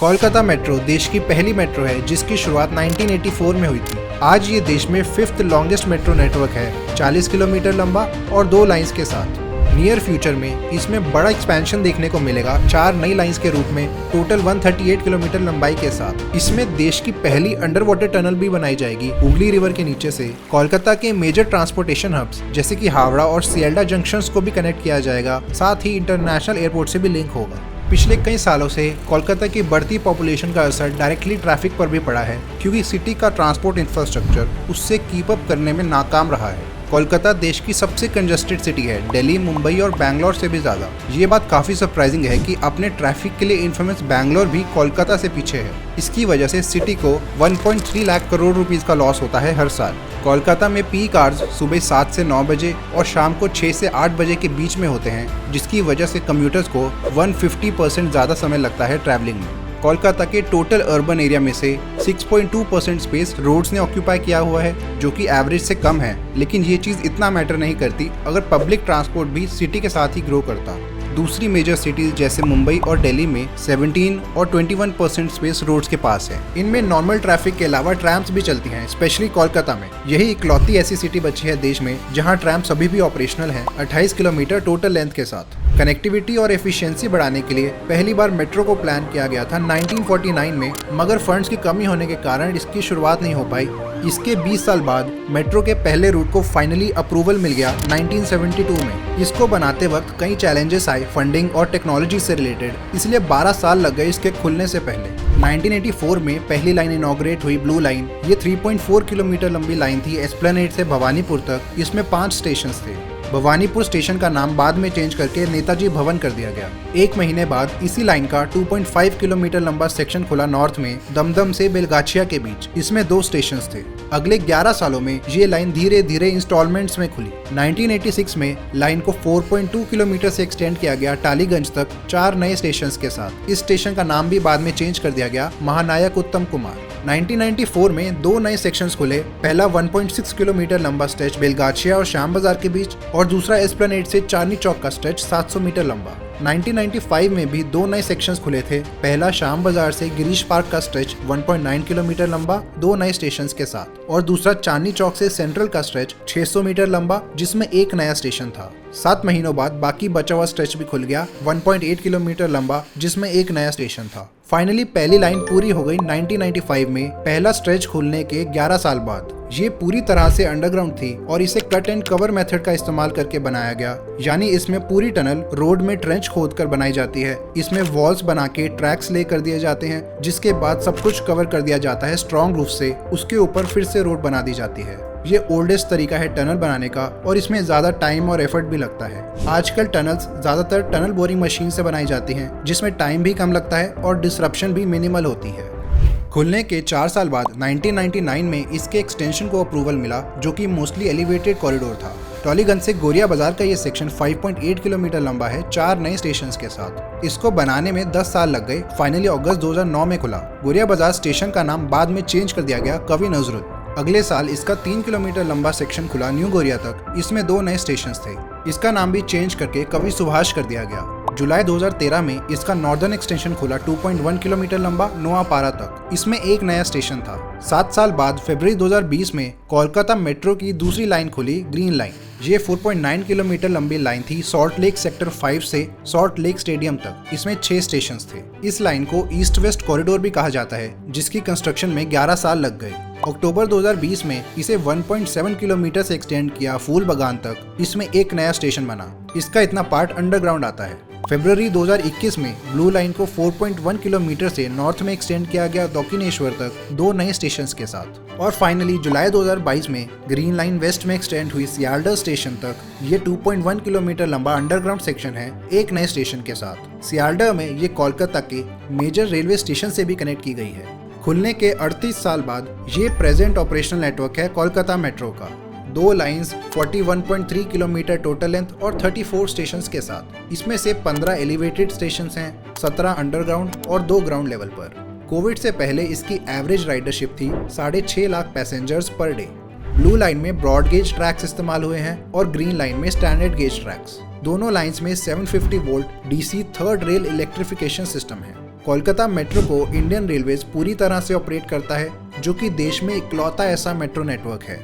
Kolkata metro देश की पहली मेट्रो है जिसकी शुरुआत 1984 में हुई थी। आज ये देश में 5th लॉन्गेस्ट मेट्रो नेटवर्क है, 40 किलोमीटर लंबा और 2 लाइंस के साथ। नियर फ्यूचर में इसमें बड़ा एक्सपेंशन देखने को मिलेगा, 4 नई लाइंस के रूप में टोटल 138 किलोमीटर लंबाई के साथ। इसमें देश की पहली अंडर वाटर टनल भी बनाई जाएगी हुगली रिवर के नीचे से। कोलकाता के मेजर ट्रांसपोर्टेशन हब्स जैसे कि हावड़ा और सियालदा जंक्शंस को भी कनेक्ट किया जाएगा, साथ ही इंटरनेशनल एयरपोर्ट से भी लिंक होगा। पिछले कई सालों से कोलकाता की बढ़ती पॉपुलेशन का असर डायरेक्टली ट्रैफिक पर भी पड़ा है, क्योंकि सिटी का ट्रांसपोर्ट इंफ्रास्ट्रक्चर उससे कीप अप करने में नाकाम रहा है। कोलकाता देश की सबसे कंजस्टेड सिटी है, दिल्ली, मुंबई और बैंगलोर से भी ज़्यादा। ये बात काफ़ी सरप्राइजिंग है कि अपने ट्रैफिक के लिए इन्फेमस बैंगलोर भी कोलकाता से पीछे है। इसकी वजह से सिटी को 1.3 लाख करोड़ रुपीस का लॉस होता है हर साल। कोलकाता में पीक आवर्स सुबह 7 से 9 बजे और शाम को 6 से 8 बजे के बीच में होते हैं, जिसकी वजह से कम्यूटर्स को 150% ज़्यादा समय लगता है ट्रैवलिंग में। कोलकाता के टोटल अर्बन एरिया में से 6.2% स्पेस रोड्स ने ऑक्यूपाई किया हुआ है, जो कि एवरेज से कम है, लेकिन ये चीज़ इतना मैटर नहीं करती अगर पब्लिक ट्रांसपोर्ट भी सिटी के साथ ही ग्रो करता। दूसरी मेजर सिटीज जैसे मुंबई और दिल्ली में 17 और 21% स्पेस रोड्स के पास है। इनमें नॉर्मल ट्रैफिक के अलावा ट्रैम्स भी चलती हैं, स्पेशली कोलकाता में। यही इकलौती ऐसी सिटी बची है देश में जहां ट्रैम्स अभी भी ऑपरेशनल हैं, 28 किलोमीटर टोटल लेंथ के साथ। कनेक्टिविटी और एफिशिएंसी बढ़ाने के लिए पहली बार मेट्रो को प्लान किया गया था 1949 में, मगर फंड्स की कमी होने के कारण इसकी शुरुआत नहीं हो पाई। इसके 20 साल बाद मेट्रो के पहले रूट को फाइनली अप्रूवल मिल गया 1972 में। इसको बनाते वक्त कई चैलेंजेस आए फंडिंग और टेक्नोलॉजी से रिलेटेड, इसलिए 12 साल लग गए इसके खुलने से पहले। 1984 में पहली लाइन इनॉग्रेट हुई, ब्लू लाइन। ये 3.4 किलोमीटर लंबी लाइन थी एस्प्लेनेड से भवानीपुर तक। इसमें 5 स्टेशन थे। भवानीपुर स्टेशन का नाम बाद में चेंज करके नेताजी भवन कर दिया गया। 1 महीने बाद इसी लाइन का 2.5 किलोमीटर लंबा सेक्शन खुला नॉर्थ में, दमदम से बेलगाछिया के बीच। इसमें 2 स्टेशंस थे। अगले 11 सालों में ये लाइन धीरे धीरे इंस्टॉलमेंट्स में खुली। 1986 में लाइन को 4.2 किलोमीटर से एक्सटेंड किया गया टालीगंज तक, 4 नए स्टेशंस के साथ। इस स्टेशन का नाम भी बाद में चेंज कर दिया गया महानायक उत्तम कुमार। 1994 में 2 नए सेक्शंस खुले। पहला 1.6 किलोमीटर लंबा स्ट्रेच बेलगाछिया और श्याम बाजार के बीच, और दूसरा एस्प्लेनेड से चांदनी चौक का स्ट्रेच 700 मीटर लंबा। 1995 में भी 2 नए सेक्शंस खुले थे। पहला श्याम बाजार से गिरीश पार्क का स्ट्रेच 1.9 किलोमीटर लंबा, 2 नए स्टेशंस के साथ, और दूसरा चांदनी चौक से सेंट्रल का स्ट्रेच 600 मीटर लंबा, जिसमें 1 नया स्टेशन था। 7 महीनों बाद बाकी बचा हुआ स्ट्रेच भी खुल गया, 1.8 किलोमीटर लंबा, जिसमें 1 नया स्टेशन था। फाइनली पहली लाइन पूरी हो गई 1995 में, पहला स्ट्रेच खुलने के 11 साल बाद। ये पूरी तरह से अंडरग्राउंड थी और इसे कट एंड कवर मेथड का इस्तेमाल करके बनाया गया, यानी इसमें पूरी टनल रोड में ट्रेंच खोदकर बनाई जाती है। इसमें वॉल्स बना के ट्रैक्स ले कर दिए जाते हैं, जिसके बाद सब कुछ कवर कर दिया जाता है स्ट्रॉन्ग रूफ से। उसके ऊपर फिर से रोड बना दी जाती है। ये ओल्डेस्ट तरीका है टनल बनाने का, और इसमें ज्यादा टाइम और एफर्ट भी लगता है। आजकल टनल्स ज्यादातर टनल बोरिंग मशीन से बनाई जाती हैं, जिसमें टाइम भी कम लगता है और डिसरप्शन भी मिनिमल होती है। खुलने के 4 साल बाद 1999 में इसके एक्सटेंशन को अप्रूवल मिला, जो कि मोस्टली एलिवेटेड कॉरिडोर था। टॉलीगंज से गोरिया बाजार का ये सेक्शन 5.8 किलोमीटर लंबा है, 4 नए स्टेशंस के साथ। इसको बनाने में 10 साल लग गए। फाइनली अगस्त 2009 में खुला। गोरिया बाजार स्टेशन का नाम बाद में चेंज कर दिया गया कवि नजरुल। अगले साल इसका 3 किलोमीटर लंबा सेक्शन खुला न्यू गोरिया तक। इसमें 2 नए स्टेशंस थे। इसका नाम भी चेंज करके कवि सुभाष कर दिया गया। जुलाई 2013 में इसका नॉर्दर्न एक्सटेंशन खुला 2.1 किलोमीटर लंबा, नोआपाड़ा तक। इसमें 1 नया स्टेशन था। 7 साल बाद फरवरी 2020 में कोलकाता मेट्रो की दूसरी लाइन खुली, ग्रीन लाइन। ये 4.9 किलोमीटर लंबी लाइन थी सॉल्ट लेक सेक्टर 5 से सॉल्ट लेक स्टेडियम तक। इसमें 6 स्टेशंस थे। इस लाइन को ईस्ट वेस्ट कॉरिडोर भी कहा जाता है, जिसकी कंस्ट्रक्शन में 11 साल लग गए। अक्टूबर 2020 में इसे 1.7 किलोमीटर से एक्सटेंड किया फूल बागान तक। इसमें 1 नया स्टेशन बना। इसका इतना पार्ट अंडरग्राउंड आता है। फरवरी 2021 में ब्लू लाइन को 4.1 किलोमीटर से नॉर्थ में एक्सटेंड किया गया दक्षिणेश्वर तक, 2 नए स्टेशंस के साथ। और फाइनली जुलाई 2022 में ग्रीन लाइन वेस्ट में एक्सटेंड हुई सियालदा स्टेशन तक। ये 2.1 किलोमीटर लंबा अंडरग्राउंड सेक्शन है, 1 नए स्टेशन के साथ। सियालदा में ये कोलकाता के मेजर रेलवे स्टेशन से भी कनेक्ट की गई है। खुलने के 38 साल बाद ये प्रेजेंट ऑपरेशनल नेटवर्क है कोलकाता मेट्रो का। 2 लाइंस, 41.3 किलोमीटर टोटल लेंथ और 34 स्टेशंस के साथ। इसमें से 15 एलिवेटेड स्टेशंस हैं, 17 अंडरग्राउंड और 2 ग्राउंड लेवल पर। कोविड से पहले इसकी एवरेज राइडरशिप थी 6.5 lakh passengers per day. Blue line में ब्रॉड गेज ट्रैक्स इस्तेमाल हुए हैं और ग्रीन लाइन में स्टैंडर्ड गेज ट्रैक्स। दोनों लाइंस में 750 volt DC third rail electrification system है। कोलकाता मेट्रो को इंडियन रेलवेज पूरी तरह से ऑपरेट करता है, जो कि देश में इकलौता ऐसा मेट्रो नेटवर्क है।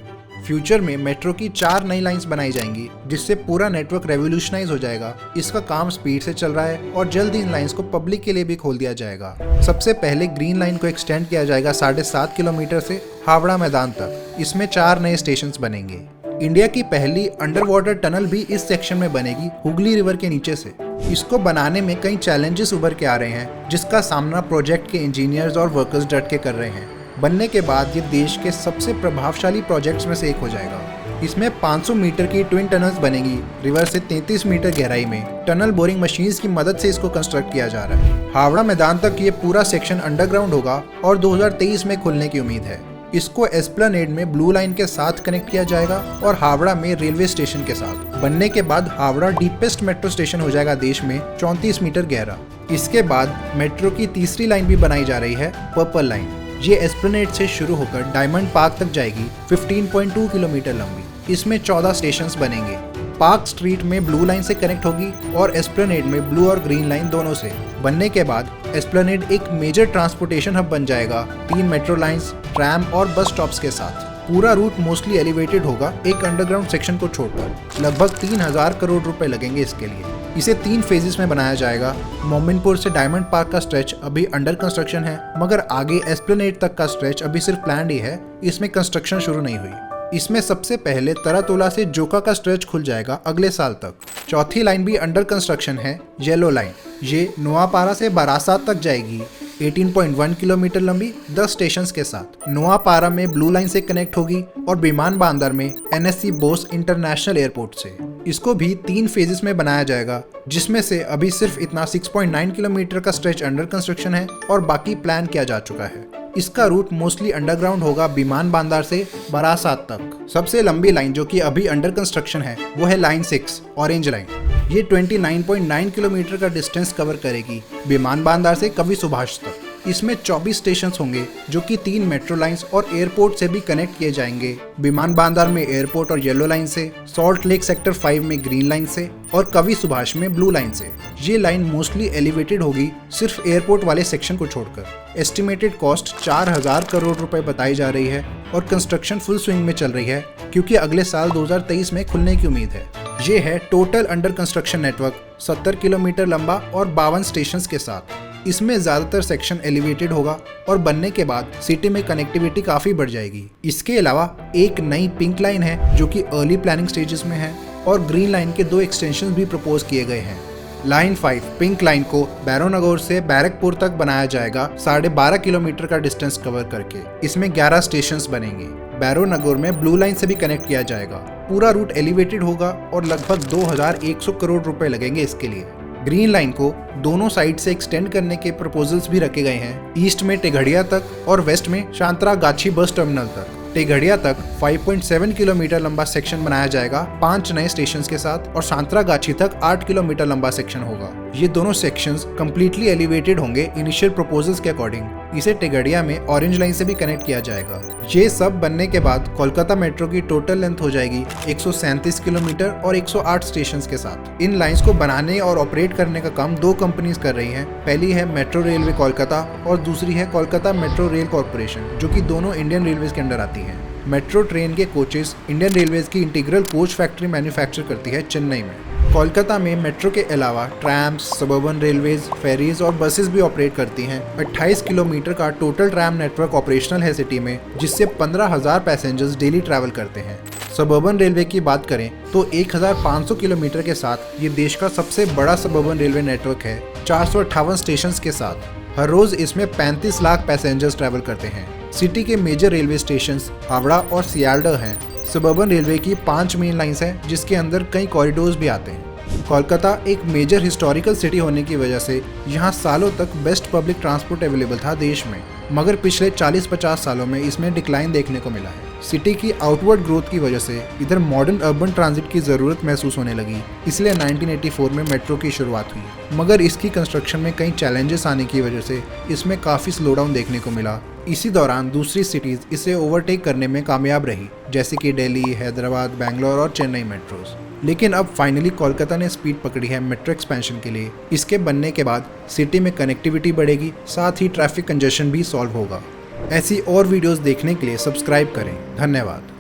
फ्यूचर में मेट्रो की 4 नई लाइंस बनाई जाएंगी, जिससे पूरा नेटवर्क रेवोल्यूशनाइज हो जाएगा। इसका काम स्पीड से चल रहा है और जल्द ही इन लाइंस को पब्लिक के लिए भी खोल दिया जाएगा। सबसे पहले ग्रीन लाइन को एक्सटेंड किया जाएगा 7.5 किलोमीटर से हावड़ा मैदान तक। इसमें 4 नए स्टेशन बनेंगे। इंडिया की पहली अंडर वाटर टनल भी इस सेक्शन में बनेगी, हुगली रिवर के नीचे से। इसको बनाने में कई चैलेंजेस उभर के आ रहे हैं, जिसका सामना प्रोजेक्ट के इंजीनियर्स और वर्कर्स डट के कर रहे हैं। बनने के बाद ये देश के सबसे प्रभावशाली प्रोजेक्ट्स में से एक हो जाएगा। इसमें 500 मीटर की ट्विन टनल्स बनेगी, रिवर से 33 मीटर गहराई में। टनल बोरिंग मशीन्स की मदद से इसको कंस्ट्रक्ट किया जा रहा है। हावड़ा मैदान तक ये पूरा सेक्शन अंडरग्राउंड होगा और 2023 में खुलने की उम्मीद है। इसको एस्प्लेनेड में ब्लू लाइन के साथ कनेक्ट किया जाएगा और हावड़ा में रेलवे स्टेशन के साथ। बनने के बाद हावड़ा डीपेस्ट मेट्रो स्टेशन हो जाएगा देश में, 34 मीटर गहरा। इसके बाद मेट्रो की तीसरी लाइन भी बनाई जा रही है, पर्पल लाइन। ये एस्प्लेनेड से शुरू होकर डायमंड पार्क तक जाएगी, 15.2 किलोमीटर लंबी। इसमें 14 स्टेशंस बनेंगे। पार्क स्ट्रीट में ब्लू लाइन से कनेक्ट होगी और एस्प्लेनेड में ब्लू और ग्रीन लाइन दोनों से। बनने के बाद एस्प्लेनेड एक मेजर ट्रांसपोर्टेशन हब बन जाएगा, 3 मेट्रो लाइंस, ट्रैम और बस स्टॉप्स के साथ। पूरा रूट मोस्टली एलिवेटेड होगा, एक अंडरग्राउंड सेक्शन को छोड़कर। लगभग 3000 करोड़ रुपए लगेंगे इसके लिए। इसे 3 फेजेस में बनाया जाएगा। मोमिनपुर से डायमंड पार्क का स्ट्रेच अभी अंडर कंस्ट्रक्शन है, मगर आगे एस्प्लेनेड तक का स्ट्रेच अभी सिर्फ प्लान्ड ही है, इसमें कंस्ट्रक्शन शुरू नहीं हुई। इसमें सबसे पहले तरतोला से जोका का स्ट्रेच खुल जाएगा अगले साल तक। चौथी लाइन भी अंडर कंस्ट्रक्शन है, येलो लाइन। ये नोआपारा से बारासात तक जाएगी, 18.1 किलोमीटर लंबी, 10 स्टेशंस के साथ। नोआपारा में ब्लू लाइन से कनेक्ट होगी और विमान बंदर में NSC बोस इंटरनेशनल एयरपोर्ट से। इसको भी 3 फेजेस में बनाया जाएगा, जिसमें से अभी सिर्फ इतना 6.9 किलोमीटर का स्ट्रेच अंडर कंस्ट्रक्शन है और बाकी प्लान किया जा चुका है। इसका रूट मोस्टली अंडरग्राउंड होगा, विमान बंदर से बारासात तक। सबसे लंबी लाइन जो कि अभी अंडर कंस्ट्रक्शन है वो है लाइन 6, ऑरेंज लाइन। ये 29.9 किलोमीटर का डिस्टेंस कवर करेगी, विमान बंदर से कवि सुभाष तक। इसमें 24 स्टेशन होंगे, जो कि 3 मेट्रो लाइंस और एयरपोर्ट से भी कनेक्ट किए जाएंगे। विमान बंदर में एयरपोर्ट और येलो लाइन से, सॉल्ट लेक सेक्टर 5 में ग्रीन लाइन से और कवि सुभाष में ब्लू लाइन से। ये लाइन मोस्टली एलिवेटेड होगी, सिर्फ एयरपोर्ट वाले सेक्शन को छोड़कर। एस्टिमेटेड कॉस्ट 4000 करोड़ रुपए बताई जा रही है और कंस्ट्रक्शन फुल स्विंग में चल रही है, क्योंकि अगले साल 2023 में खुलने की उम्मीद है। ये है total under construction network, 70 kilometre लंबा और 52 स्टेशन के साथ। इसमें ज्यादातर सेक्शन एलिवेटेड होगा और बनने के बाद सिटी में कनेक्टिविटी काफी बढ़ जाएगी। इसके अलावा एक नई पिंक लाइन है, जो कि अर्ली प्लानिंग स्टेजेस में है, और ग्रीन लाइन के 2 एक्सटेंशन भी प्रपोज किए गए हैं। लाइन 5 पिंक लाइन को बैरोनगर से बैरकपुर तक बनाया जाएगा, 12.5 किलोमीटर का डिस्टेंस कवर करके। इसमें 11 स्टेशन बनेंगे। बैरोनगर में ब्लू लाइन से भी कनेक्ट किया जाएगा। पूरा रूट एलिवेटेड होगा और लगभग 2100 करोड़ रुपए लगेंगे इसके लिए। ग्रीन लाइन को दोनों साइड से एक्सटेंड करने के प्रपोजल्स भी रखे गए हैं, ईस्ट में टेघड़िया तक और वेस्ट में शांतरागाछी बस टर्मिनल तक। टेघड़िया तक 5.7 किलोमीटर लंबा सेक्शन बनाया जाएगा, 5 नए स्टेशन के साथ, और सांतरागाछी तक 8 किलोमीटर लंबा सेक्शन होगा। ये दोनों सेक्शंस कंप्लीटली एलिवेटेड होंगे इनिशियल प्रपोजल्स के अकॉर्डिंग। इसे टेघड़िया में ऑरेंज लाइन से भी कनेक्ट किया जाएगा। ये सब बनने के बाद कोलकाता मेट्रो की टोटल लेंथ हो जाएगी 137 किलोमीटर और 108 स्टेशन के साथ। इन लाइंस को बनाने और ऑपरेट करने का काम 2 कंपनीज कर रही हैं। पहली है मेट्रो रेलवे कोलकाता और दूसरी है कोलकाता मेट्रो रेल कॉर्पोरेशन, जो कि दोनों इंडियन रेलवेज के अंडर आती है। मेट्रो ट्रेन के कोचेस इंडियन रेलवेज की इंटीग्रल कोच फैक्ट्री मैन्युफैक्चर करती है चेन्नई में। कोलकाता में मेट्रो के अलावा ट्रैम्स, सबर्बन रेलवेज, फेरीज और बसेस भी ऑपरेट करती हैं। 28 किलोमीटर का टोटल ट्रैम नेटवर्क ऑपरेशनल है सिटी में, जिससे 15,000 पैसेंजर्स डेली ट्रैवल करते हैं। सबर्बन रेलवे की बात करें तो 1500 किलोमीटर के साथ ये देश का सबसे बड़ा सबर्बन रेलवे नेटवर्क है, 458 स्टेशन के साथ। हर रोज इसमें 35 लाख पैसेंजर्स ट्रैवल करते हैं। सिटी के मेजर रेलवे स्टेशन हावड़ा और सियालदह हैं। सबर्बन रेलवे की 5 मेन लाइंस हैं, जिसके अंदर कई कॉरिडोर्स भी आते हैं। कोलकाता एक मेजर हिस्टोरिकल सिटी होने की वजह से यहाँ सालों तक बेस्ट पब्लिक ट्रांसपोर्ट अवेलेबल था देश में, मगर पिछले 40-50 सालों में इसमें डिक्लाइन देखने को मिला है। सिटी की आउटवर्ड ग्रोथ की वजह से इधर मॉडर्न अर्बन ट्रांजिट की ज़रूरत महसूस होने लगी, इसलिए 1984 में मेट्रो की शुरुआत हुई। मगर इसकी कंस्ट्रक्शन में कई चैलेंजेस आने की वजह से इसमें काफ़ी स्लो डाउन देखने को मिला। इसी दौरान दूसरी सिटीज़ इसे ओवरटेक करने में कामयाब रही, जैसे कि दिल्ली, हैदराबाद, बेंगलोर और चेन्नई मेट्रोज। लेकिन अब फाइनली कोलकाता ने स्पीड पकड़ी है मेट्रो एक्सपेंशन के लिए। इसके बनने के बाद सिटी में कनेक्टिविटी बढ़ेगी, साथ ही ट्रैफिक कंजेशन भी सॉल्व होगा। ऐसी और वीडियोस देखने के लिए सब्सक्राइब करें। धन्यवाद।